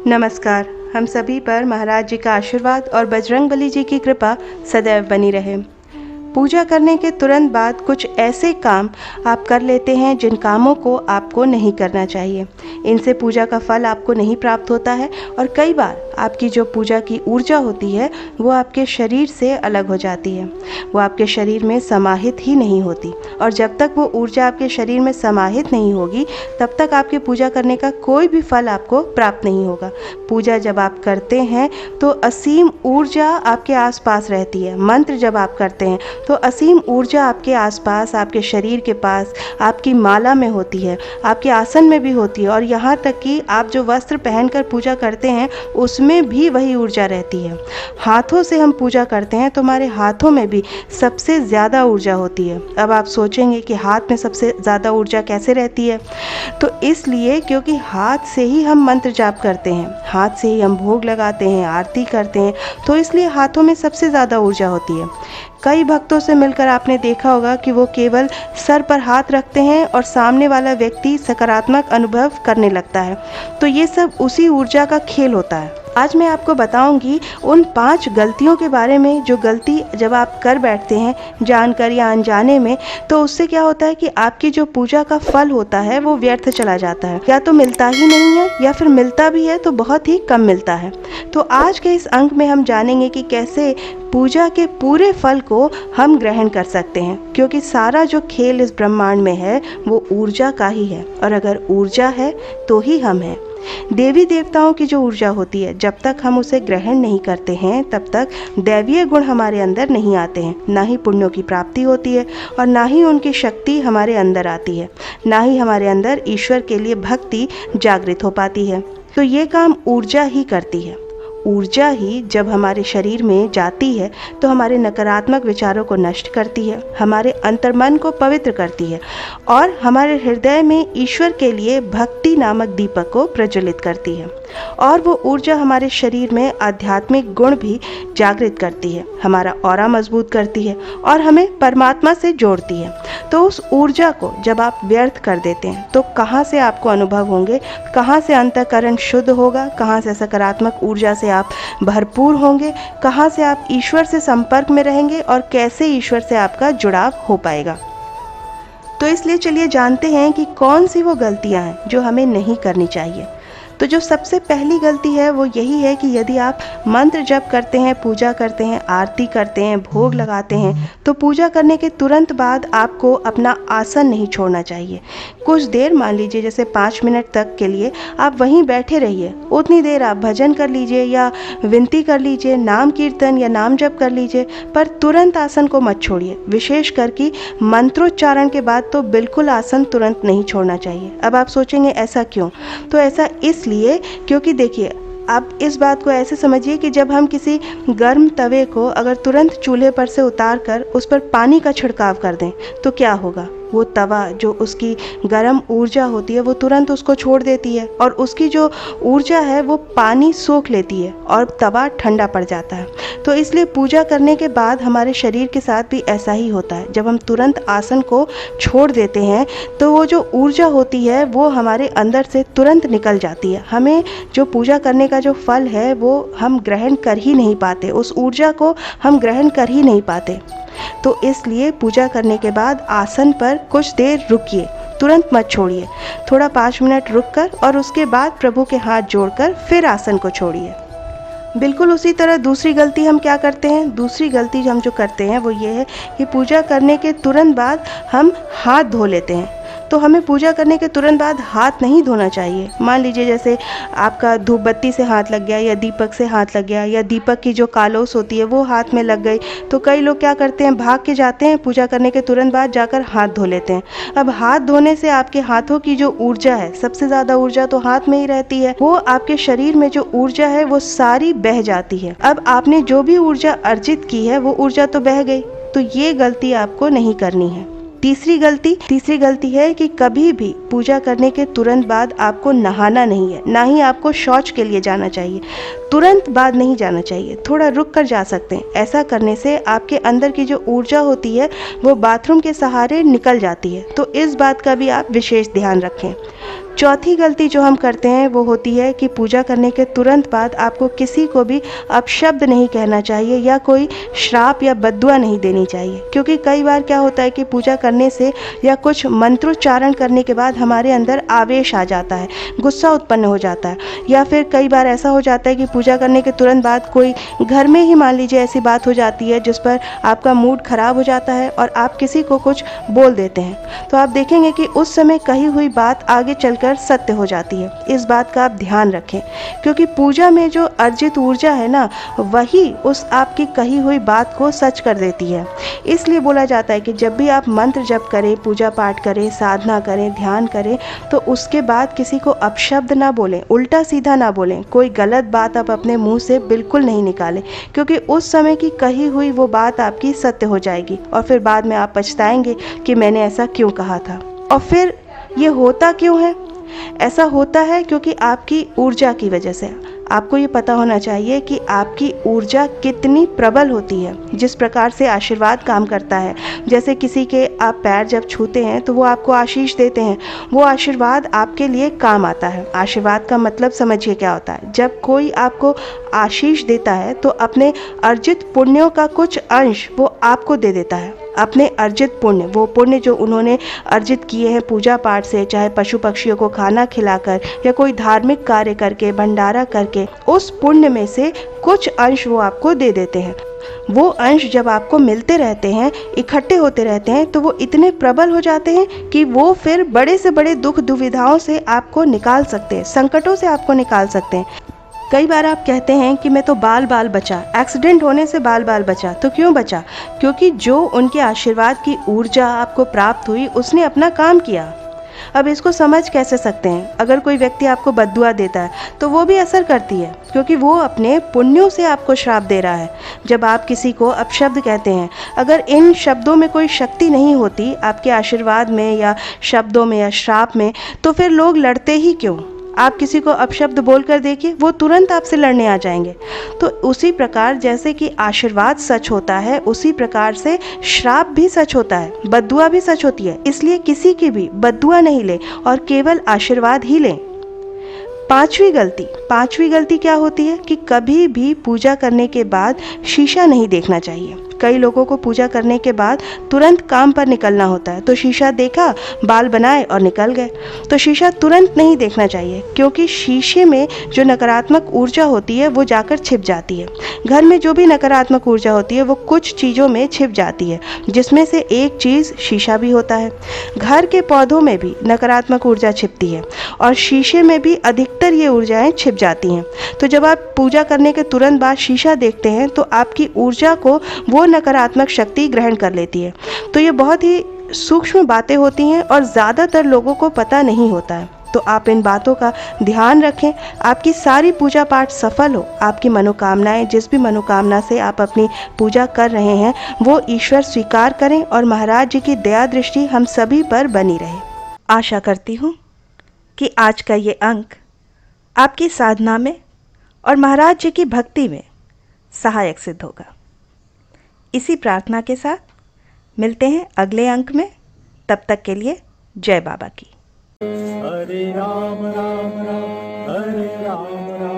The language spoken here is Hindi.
नमस्कार। हम सभी पर महाराज जी का आशीर्वाद और बजरंगबली जी की कृपा सदैव बनी रहे। पूजा करने के तुरंत बाद कुछ ऐसे काम आप कर लेते हैं जिन कामों को आपको नहीं करना चाहिए। इनसे पूजा का फल आपको नहीं प्राप्त होता है और कई बार आपकी जो पूजा की ऊर्जा होती है वो आपके शरीर से अलग हो जाती है, वो आपके शरीर में समाहित ही नहीं होती। और जब तक वो ऊर्जा आपके शरीर में समाहित नहीं होगी तब तक आपकी पूजा करने का कोई भी फल आपको प्राप्त नहीं होगा। पूजा जब आप करते हैं तो असीम ऊर्जा आपके आसपास रहती है। मंत्र जब आप करते हैं तो असीम ऊर्जा आपके आसपास, आपके शरीर के पास, आपकी माला में होती है, आपके आसन में भी होती है और यहाँ तक कि आप जो वस्त्र पहनकर पूजा करते हैं उसमें भी वही ऊर्जा रहती है। हाथों से हम पूजा करते हैं तो हमारे हाथों में भी सबसे ज़्यादा ऊर्जा होती है। अब आप सोचेंगे कि हाथ में सबसे ज़्यादा ऊर्जा कैसे रहती है? तो इसलिए क्योंकि हाथ से ही हम मंत्र जाप करते हैं, हाथ से ही हम भोग लगाते हैं, आरती करते हैं, तो इसलिए हाथों में सबसे ज़्यादा ऊर्जा होती है। कई भक्तों से मिलकर आपने देखा होगा कि वो केवल सर पर हाथ रखते हैं और सामने वाला व्यक्ति सकारात्मक अनुभव करने लगता है। तो ये सब उसी ऊर्जा का खेल होता है। आज मैं आपको बताऊंगी उन 5 गलतियों के बारे में जो गलती जब आप कर बैठते हैं जानकर या अनजाने में, तो उससे क्या होता है कि आपकी जो पूजा का फल होता है वो व्यर्थ चला जाता है, या तो मिलता ही नहीं है या फिर मिलता भी है तो बहुत ही कम मिलता है। तो आज के इस अंक में हम जानेंगे कि कैसे पूजा के पूरे फल को हम ग्रहण कर सकते हैं, क्योंकि सारा जो खेल इस ब्रह्मांड में है वो ऊर्जा का ही है और अगर ऊर्जा है तो ही हम हैं। देवी देवताओं की जो ऊर्जा होती है जब तक हम उसे ग्रहण नहीं करते हैं तब तक दैवीय गुण हमारे अंदर नहीं आते हैं, ना ही पुण्यों की प्राप्ति होती है और ना ही उनकी शक्ति हमारे अंदर आती है, ना ही हमारे अंदर ईश्वर के लिए भक्ति जागृत हो पाती है। तो ये काम ऊर्जा ही करती है। ऊर्जा ही जब हमारे शरीर में जाती है तो हमारे नकारात्मक विचारों को नष्ट करती है, हमारे अंतर्मन को पवित्र करती है और हमारे हृदय में ईश्वर के लिए भक्ति नामक दीपक को प्रज्वलित करती है। और वो ऊर्जा हमारे शरीर में आध्यात्मिक गुण भी जागृत करती है, हमारा ऑरा मजबूत करती है और हमें परमात्मा से जोड़ती है। तो उस ऊर्जा को जब आप व्यर्थ कर देते हैं तो कहाँ से आपको अनुभव होंगे, कहाँ से अंतःकरण शुद्ध होगा, कहाँ से सकारात्मक ऊर्जा से आप भरपूर होंगे, कहाँ से आप ईश्वर से संपर्क में रहेंगे और कैसे ईश्वर से आपका जुड़ाव हो पाएगा। तो इसलिए चलिए जानते हैं कि कौन सी वो गलतियां हैं जो हमें नहीं करनी चाहिए। तो जो सबसे पहली गलती है वो यही है कि यदि आप मंत्र जप करते हैं, पूजा करते हैं, आरती करते हैं, भोग लगाते हैं, तो पूजा करने के तुरंत बाद आपको अपना आसन नहीं छोड़ना चाहिए। कुछ देर, मान लीजिए जैसे 5 मिनट तक के लिए आप वहीं बैठे रहिए। उतनी देर आप भजन कर लीजिए या विनती कर लीजिए, नाम कीर्तन या नाम जप कर लीजिए, पर तुरंत आसन को मत छोड़िए। विशेष करके मंत्रोच्चारण के बाद तो बिल्कुल आसन तुरंत नहीं छोड़ना चाहिए। अब आप सोचेंगे ऐसा क्यों? तो ऐसा इसलिए क्योंकि देखिए, आप इस बात को ऐसे समझिए कि जब हम किसी गर्म तवे को अगर तुरंत चूल्हे पर से उतार कर उस पर पानी का छिड़काव कर दें तो क्या होगा? वो तवा, जो उसकी गर्म ऊर्जा होती है, वो तुरंत उसको छोड़ देती है और उसकी जो ऊर्जा है वो पानी सोख लेती है और तवा ठंडा पड़ जाता है। तो इसलिए पूजा करने के बाद हमारे शरीर के साथ भी ऐसा ही होता है। जब हम तुरंत आसन को छोड़ देते हैं तो वो जो ऊर्जा होती है वो हमारे अंदर से तुरंत निकल जाती है। हमें जो पूजा करने का जो फल है वो हम ग्रहण कर ही नहीं पाते, उस ऊर्जा को हम ग्रहण कर ही नहीं पाते। तो इसलिए पूजा करने के बाद आसन पर कुछ देर रुकिए, तुरंत मत छोड़िए। थोड़ा 5 मिनट रुककर और उसके बाद प्रभु के हाथ जोड़कर फिर आसन को छोड़िए। बिल्कुल उसी तरह दूसरी गलती हम क्या करते हैं? दूसरी गलती हम जो करते हैं वो ये है कि पूजा करने के तुरंत बाद हम हाथ धो लेते हैं। तो हमें पूजा करने के तुरंत बाद हाथ नहीं धोना चाहिए। मान लीजिए जैसे आपका धूप बत्ती से हाथ लग गया या दीपक से हाथ लग गया या दीपक की जो कालोस होती है वो हाथ में लग गई, तो कई लोग क्या करते हैं, भाग के जाते हैं, पूजा करने के तुरंत बाद जाकर हाथ धो लेते हैं। अब हाथ धोने से आपके हाथों की जो ऊर्जा है, सबसे ज़्यादा ऊर्जा तो हाथ में ही रहती है, वो आपके शरीर में जो ऊर्जा है वो सारी बह जाती है। अब आपने जो भी ऊर्जा अर्जित की है वो ऊर्जा तो बह गई। तो ये गलती आपको नहीं करनी है। तीसरी गलती है कि कभी भी पूजा करने के तुरंत बाद आपको नहाना नहीं है, ना ही आपको शौच के लिए जाना चाहिए। तुरंत बाद नहीं जाना चाहिए, थोड़ा रुक कर जा सकते हैं। ऐसा करने से आपके अंदर की जो ऊर्जा होती है वो बाथरूम के सहारे निकल जाती है। तो इस बात का भी आप विशेष ध्यान रखें। चौथी गलती जो हम करते हैं वो होती है कि पूजा करने के तुरंत बाद आपको किसी को भी अपशब्द नहीं कहना चाहिए या कोई श्राप या बद्दुआ नहीं देनी चाहिए, क्योंकि कई बार क्या होता है कि पूजा करने से या कुछ मंत्रोच्चारण करने के बाद हमारे अंदर आवेश आ जाता है, गुस्सा उत्पन्न हो जाता है, या फिर कई बार ऐसा हो जाता है कि पूजा करने के तुरंत बाद कोई घर में ही मान लीजिए ऐसी बात हो जाती है जिस पर आपका मूड खराब हो जाता है और आप किसी को कुछ बोल देते हैं, तो आप देखेंगे कि उस समय कही हुई बात आगे चलकर सत्य हो जाती है। इस बात का आप ध्यान रखें, क्योंकि पूजा में जो अर्जित ऊर्जा है ना, वही उस आपकी कही हुई बात को सच कर देती है। इसलिए बोला जाता है कि जब भी आप मंत्र जप करें, पूजा पाठ करें, साधना करें, ध्यान करें, तो उसके बाद किसी को अपशब्द ना बोलें, उल्टा सीधा ना बोलें, कोई गलत बात आप अपने मुंह से बिल्कुल नहीं निकालें, क्योंकि उस समय की कही हुई वो बात आपकी सत्य हो जाएगी और फिर बाद में आप पछताएंगे कि मैंने ऐसा क्यों कहा था। और फिर ये होता क्यों है? ऐसा होता है क्योंकि आपकी ऊर्जा की वजह से। आपको ये पता होना चाहिए कि आपकी ऊर्जा कितनी प्रबल होती है। जिस प्रकार से आशीर्वाद काम करता है, जैसे किसी के आप पैर जब छूते हैं तो वो आपको आशीष देते हैं, वो आशीर्वाद आपके लिए काम आता है। आशीर्वाद का मतलब समझिए क्या होता है। जब कोई आपको आशीष देता है तो अपने अर्जित पुण्यों का कुछ अंश वो आपको दे देता है। अपने अर्जित पुण्य, वो पुण्य जो उन्होंने अर्जित किए हैं पूजा पाठ से, चाहे पशु पक्षियों को खाना खिलाकर या कोई धार्मिक कार्य करके, भंडारा करके, उस पुण्य में से कुछ अंश वो आपको दे देते हैं। वो अंश जब आपको मिलते रहते हैं, इकट्ठे होते रहते हैं, तो वो इतने प्रबल हो जाते हैं कि वो फिर बड़े से बड़े दुख दुविधाओं से आपको निकाल सकते हैं, संकटों से आपको निकाल सकते हैं। कई बार आप कहते हैं कि मैं तो बाल बाल बचा, एक्सीडेंट होने से बाल बाल बचा। तो क्यों बचा? क्योंकि जो उनके आशीर्वाद की ऊर्जा आपको प्राप्त हुई, उसने अपना काम किया। अब इसको समझ कैसे सकते हैं? अगर कोई व्यक्ति आपको बद्दुआ देता है तो वो भी असर करती है, क्योंकि वो अपने पुण्यों से आपको श्राप दे रहा है। जब आप किसी को अपशब्द कहते हैं, अगर इन शब्दों में कोई शक्ति नहीं होती, आपके आशीर्वाद में या शब्दों में या श्राप में, तो फिर लोग लड़ते ही क्यों? आप किसी को अपशब्द बोलकर देखिए, वो तुरंत आपसे लड़ने आ जाएंगे। तो उसी प्रकार जैसे कि आशीर्वाद सच होता है, उसी प्रकार से श्राप भी सच होता है, बद्दुआ भी सच होती है। इसलिए किसी की भी बद्दुआ नहीं लें और केवल आशीर्वाद ही लें। पांचवी गलती क्या होती है कि कभी भी पूजा करने के बाद शीशा नहीं देखना चाहिए। कई लोगों को पूजा करने के बाद तुरंत काम पर निकलना होता है, तो शीशा देखा, बाल बनाए और निकल गए। तो शीशा तुरंत नहीं देखना चाहिए, क्योंकि शीशे में जो नकारात्मक ऊर्जा होती है वो जाकर छिप जाती है। घर में जो भी नकारात्मक ऊर्जा होती है वो कुछ चीज़ों में छिप जाती है, जिसमें से एक चीज़ शीशा भी होता है। घर के पौधों में भी नकारात्मक ऊर्जा छिपती है और शीशे में भी अधिकतर ये ऊर्जाएं छिप जाती हैं। तो जब आप पूजा करने के तुरंत बाद शीशा देखते हैं तो आपकी ऊर्जा को वो नकारात्मक शक्ति ग्रहण कर लेती है। तो ये बहुत ही सूक्ष्म बातें होती हैं और ज़्यादातर लोगों को पता नहीं होता है। तो आप इन बातों का ध्यान रखें, आपकी सारी पूजा पाठ सफल हो। आपकी मनोकामनाएं, जिस भी मनोकामना से आप अपनी पूजा कर रहे हैं, वो ईश्वर स्वीकार करें और महाराज जी की दया दृष्टि हम सभी पर बनी रहे। आशा करती हूँ कि आज का ये अंक आपकी साधना में और महाराज जी की भक्ति में सहायक सिद्ध होगा। इसी प्रार्थना के साथ मिलते हैं अगले अंक में। तब तक के लिए जय बाबा की। हरे राम राम राम हरे राम राम